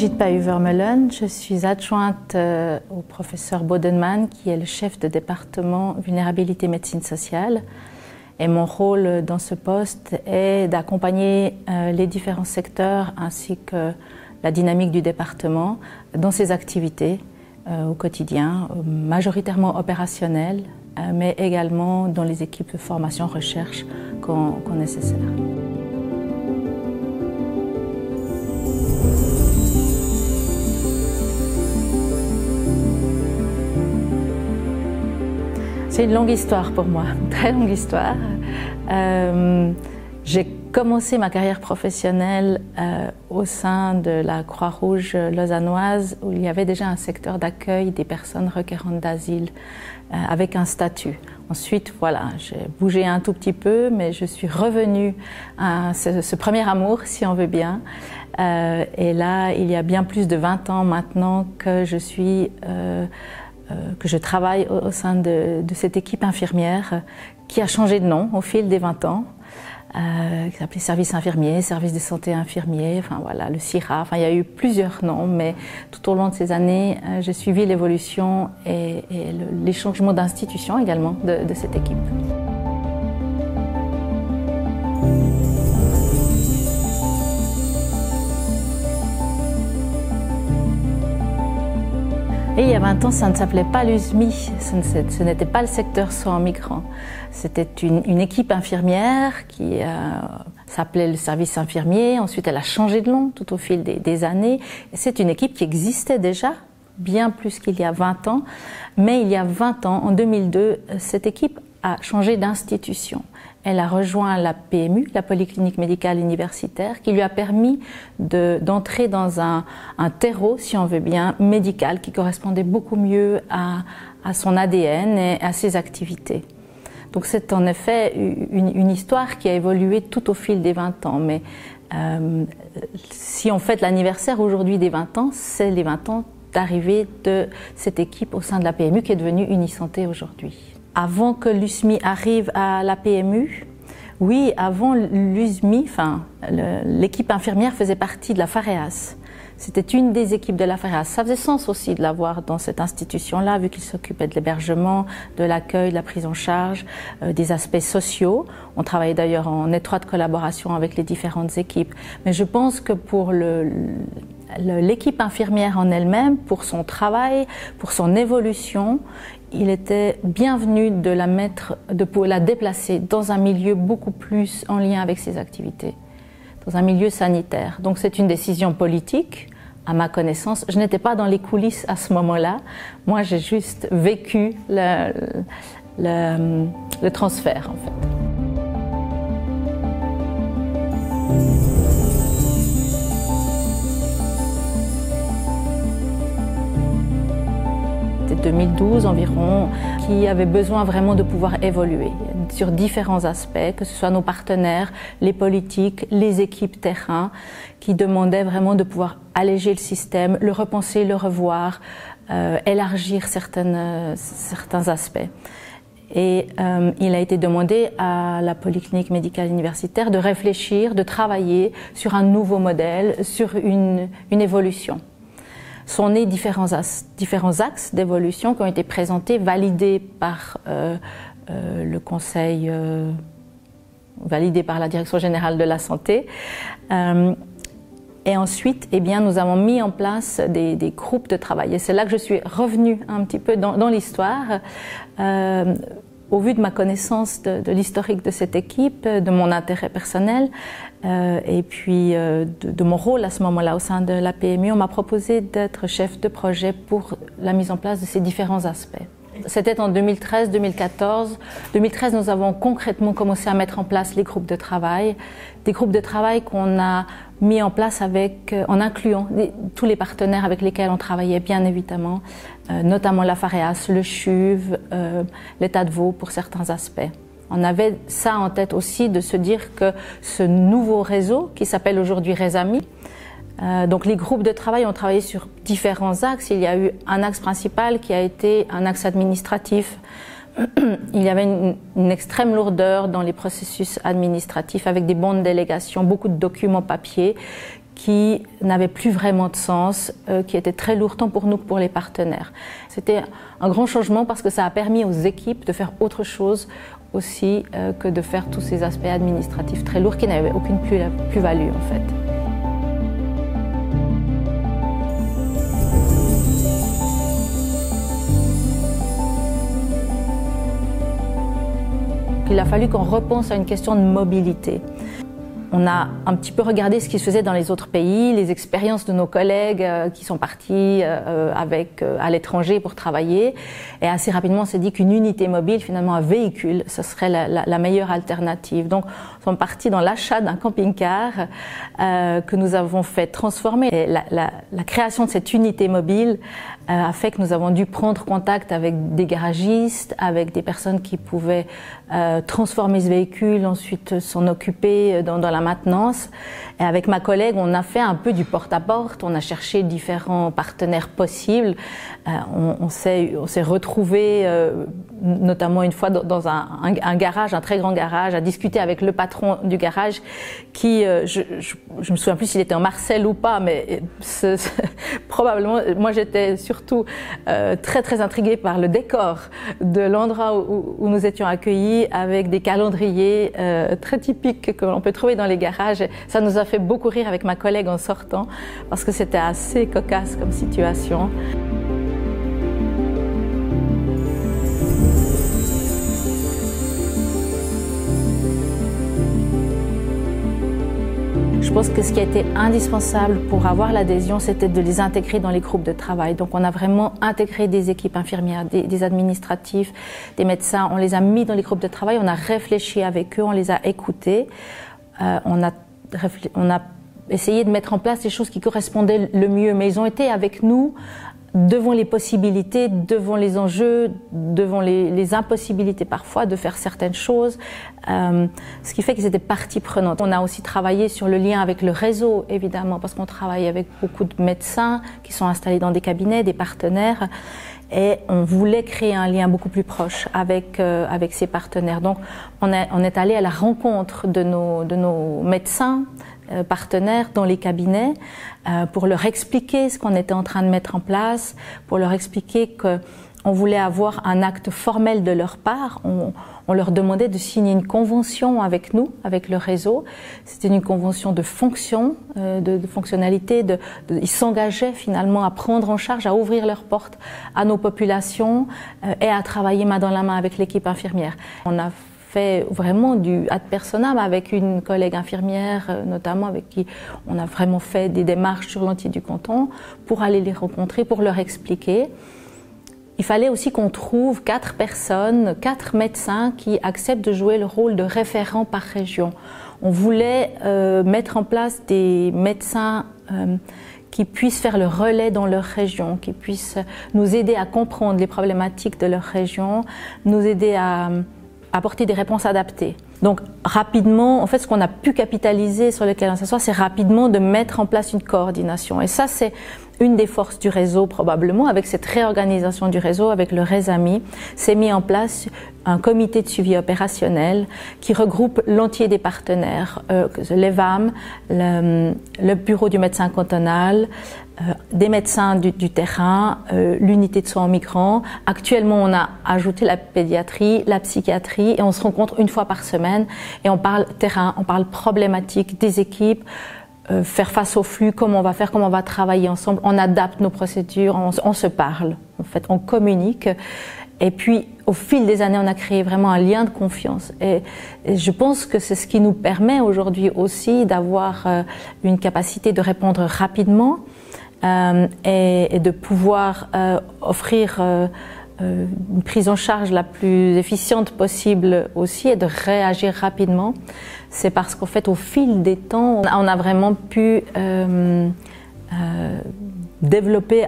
Brigitte Pahu-Vermeulen, je suis adjointe au professeur Bodenman, qui est le chef de département vulnérabilité médecine sociale. Et mon rôle dans ce poste est d'accompagner les différents secteurs ainsi que la dynamique du département dans ses activités au quotidien, majoritairement opérationnelles, mais également dans les équipes de formation recherche quand nécessaire. C'est une longue histoire pour moi, une très longue histoire. J'ai commencé ma carrière professionnelle au sein de la Croix-Rouge lausannoise, où il y avait déjà un secteur d'accueil des personnes requérantes d'asile avec un statut. Ensuite, voilà, j'ai bougé un tout petit peu, mais je suis revenue à ce premier amour, si on veut bien. Et là, il y a bien plus de 20 ans maintenant que je travaille au sein de cette équipe infirmière qui a changé de nom au fil des 20 ans, qui s'appelait Service infirmier, Service de santé infirmier, enfin voilà, le CIRA, enfin il y a eu plusieurs noms, mais tout au long de ces années, j'ai suivi l'évolution et les changements d'institution également de cette équipe. Et il y a 20 ans, ça ne s'appelait pas l'USMI, ce n'était pas le secteur soins migrants. C'était une équipe infirmière qui s'appelait le service infirmier. Ensuite, elle a changé de nom tout au fil des années. C'est une équipe qui existait déjà, bien plus qu'il y a 20 ans. Mais il y a 20 ans, en 2002, cette équipe a changé d'institution. Elle a rejoint la PMU, la Polyclinique médicale universitaire, qui lui a permis d'entrer dans un terreau, si on veut bien, médical, qui correspondait beaucoup mieux à son ADN et à ses activités. Donc c'est en effet une histoire qui a évolué tout au fil des 20 ans. Mais si on fête l'anniversaire aujourd'hui des 20 ans, c'est les 20 ans d'arrivée de cette équipe au sein de la PMU qui est devenue Unisanté aujourd'hui. Avant que l'USMI arrive à la PMU, oui, avant l'USMI, l'équipe infirmière faisait partie de la FAREAS. C'était une des équipes de la FAREAS. Ça faisait sens aussi de l'avoir dans cette institution-là, vu qu'il s'occupait de l'hébergement, de l'accueil, de la prise en charge, des aspects sociaux. On travaillait d'ailleurs en étroite collaboration avec les différentes équipes. Mais je pense que pour l'équipe infirmière en elle-même, pour son travail, pour son évolution, il était bienvenu de la déplacer dans un milieu beaucoup plus en lien avec ses activités, dans un milieu sanitaire. Donc c'est une décision politique, à ma connaissance. Je n'étais pas dans les coulisses à ce moment-là. Moi, j'ai juste vécu le transfert, en fait. C'était 2012 environ, qui avait besoin vraiment de pouvoir évoluer sur différents aspects, que ce soit nos partenaires, les politiques, les équipes terrain, qui demandaient vraiment de pouvoir alléger le système, le repenser, le revoir, élargir certains aspects. Et il a été demandé à la Polyclinique médicale universitaire de réfléchir, de travailler sur un nouveau modèle, sur une évolution. Sont nés différents axes d'évolution qui ont été présentés, validés par le Conseil, validés par la Direction générale de la santé. Et ensuite, eh bien, nous avons mis en place des groupes de travail. Et c'est là que je suis revenue un petit peu dans l'histoire. Au vu de ma connaissance de l'historique de cette équipe, de mon intérêt personnel et puis de mon rôle à ce moment-là au sein de la PMU, on m'a proposé d'être chef de projet pour la mise en place de ces différents aspects. C'était en 2013-2014. 2013, nous avons concrètement commencé à mettre en place les groupes de travail. Des groupes de travail qu'on a mis en place en incluant tous les partenaires avec lesquels on travaillait, bien évidemment, notamment la FAREAS, le CHUV, l'État de Vaud pour certains aspects. On avait ça en tête aussi, de se dire que ce nouveau réseau, qui s'appelle aujourd'hui Resami, donc les groupes de travail ont travaillé sur différents axes. Il y a eu un axe principal qui a été un axe administratif. Il y avait une extrême lourdeur dans les processus administratifs avec des bons de délégation, beaucoup de documents papier qui n'avait plus vraiment de sens, qui était très lourd tant pour nous que pour les partenaires. C'était un grand changement parce que ça a permis aux équipes de faire autre chose aussi que de faire tous ces aspects administratifs très lourds qui n'avaient aucune plus-value en fait. Il a fallu qu'on repense à une question de mobilité. On a un petit peu regardé ce qui se faisait dans les autres pays, les expériences de nos collègues qui sont partis à l'étranger pour travailler. Et assez rapidement, on s'est dit qu'une unité mobile, finalement un véhicule, ce serait la meilleure alternative. Donc, nous sommes partis dans l'achat d'un camping-car que nous avons fait transformer. Et la création de cette unité mobile a fait que nous avons dû prendre contact avec des garagistes, avec des personnes qui pouvaient transformer ce véhicule, ensuite s'en occuper dans la maintenance. Et avec ma collègue, on a fait un peu du porte-à-porte, on a cherché différents partenaires possibles. On s'est retrouvés, notamment une fois dans un garage, un très grand garage, à discuter avec le patron du garage qui, je me souviens plus s'il était en Marseille ou pas, mais probablement, moi j'étais surtout très intriguée par le décor de l'endroit où nous étions accueillis, avec des calendriers très typiques que l'on peut trouver dans les garages. Ça nous a fait beaucoup rire avec ma collègue en sortant, parce que c'était assez cocasse comme situation. Je pense que ce qui a été indispensable pour avoir l'adhésion, c'était de les intégrer dans les groupes de travail. Donc on a vraiment intégré des équipes infirmières, des administratifs, des médecins, on les a mis dans les groupes de travail, on a réfléchi avec eux, on les a écoutés, on a essayé de mettre en place les choses qui correspondaient le mieux, mais ils ont été avec nous devant les possibilités, devant les enjeux, devant les impossibilités parfois de faire certaines choses, ce qui fait qu'ils étaient partie prenante. On a aussi travaillé sur le lien avec le réseau, évidemment, parce qu'on travaille avec beaucoup de médecins qui sont installés dans des cabinets, des partenaires, et on voulait créer un lien beaucoup plus proche avec ces partenaires. Donc on est allé à la rencontre de nos médecins, partenaires dans les cabinets pour leur expliquer ce qu'on était en train de mettre en place, pour leur expliquer qu'on voulait avoir un acte formel de leur part. On leur demandait de signer une convention avec nous, avec le réseau. C'était une convention de fonction, de fonctionnalité. Ils s'engageaient finalement à prendre en charge, à ouvrir leurs portes à nos populations et à travailler main dans la main avec l'équipe infirmière. On a fait vraiment du ad personam avec une collègue infirmière, notamment avec qui on a vraiment fait des démarches sur l'entier du canton pour aller les rencontrer, pour leur expliquer. Il fallait aussi qu'on trouve 4 personnes, 4 médecins qui acceptent de jouer le rôle de référent par région. On voulait mettre en place des médecins qui puissent faire le relais dans leur région, qui puissent nous aider à comprendre les problématiques de leur région, nous aider à apporter des réponses adaptées. Donc rapidement, en fait, ce qu'on a pu capitaliser, sur lequel on s'assoit, c'est rapidement de mettre en place une coordination. Et ça, c'est une des forces du réseau probablement. Avec cette réorganisation du réseau, avec le RESAMI, s'est mis en place un comité de suivi opérationnel qui regroupe l'entier des partenaires, l'EVAM, le bureau du médecin cantonal, des médecins du terrain, l'unité de soins aux migrants. Actuellement, on a ajouté la pédiatrie, la psychiatrie, et on se rencontre une fois par semaine et on parle terrain, on parle problématiques des équipes, faire face au flux, comment on va faire, comment on va travailler ensemble, on adapte nos procédures, on se parle, en fait, on communique. Et puis, au fil des années, on a créé vraiment un lien de confiance. Et je pense que c'est ce qui nous permet aujourd'hui aussi d'avoir une capacité de répondre rapidement et de pouvoir offrir une prise en charge la plus efficiente possible aussi et de réagir rapidement. C'est parce qu'en fait, au fil des temps, on a vraiment pu développer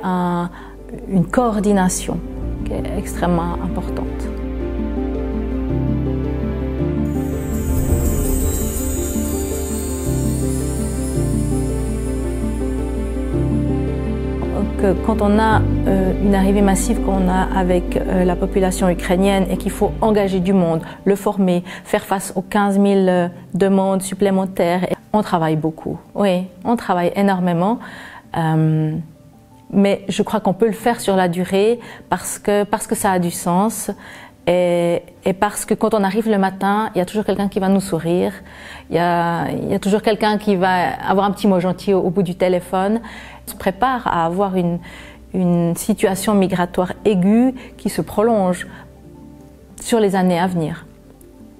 une coordination qui est extrêmement importante. Quand on a une arrivée massive qu'on a avec la population ukrainienne et qu'il faut engager du monde, le former, faire face aux 15 000 demandes supplémentaires, On travaille beaucoup, oui, on travaille énormément. Mais je crois qu'on peut le faire sur la durée parce que ça a du sens et parce que quand on arrive le matin, il y a toujours quelqu'un qui va nous sourire, il y a toujours quelqu'un qui va avoir un petit mot gentil au bout du téléphone. On se prépare à avoir une situation migratoire aiguë qui se prolonge sur les années à venir.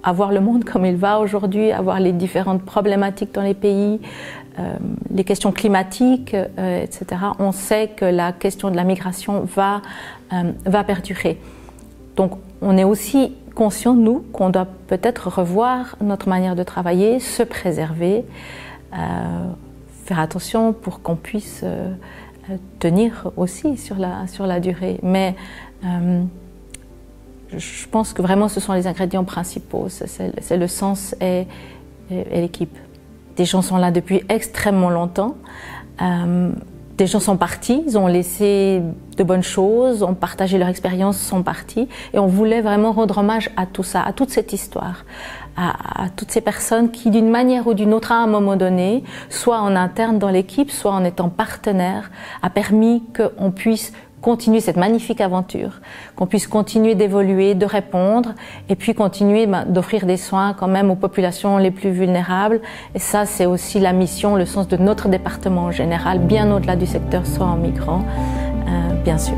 À voir le monde comme il va aujourd'hui, à voir les différentes problématiques dans les pays, les questions climatiques, etc. On sait que la question de la migration va perdurer. Donc on est aussi conscient, nous, qu'on doit peut-être revoir notre manière de travailler, se préserver, faire attention pour qu'on puisse tenir aussi sur la durée. Mais je pense que vraiment ce sont les ingrédients principaux, c'est le sens et l'équipe. Des gens sont là depuis extrêmement longtemps, des gens sont partis, ils ont laissé de bonnes choses, ont partagé leur expérience, sont partis et on voulait vraiment rendre hommage à tout ça, à toute cette histoire, à toutes ces personnes qui d'une manière ou d'une autre à un moment donné, soit en interne dans l'équipe, soit en étant partenaire, a permis qu'on puisse continuer cette magnifique aventure, qu'on puisse continuer d'évoluer, de répondre et puis continuer d'offrir des soins quand même aux populations les plus vulnérables. Et ça, c'est aussi la mission, le sens de notre département en général, bien au-delà du secteur soins en migrants, bien sûr.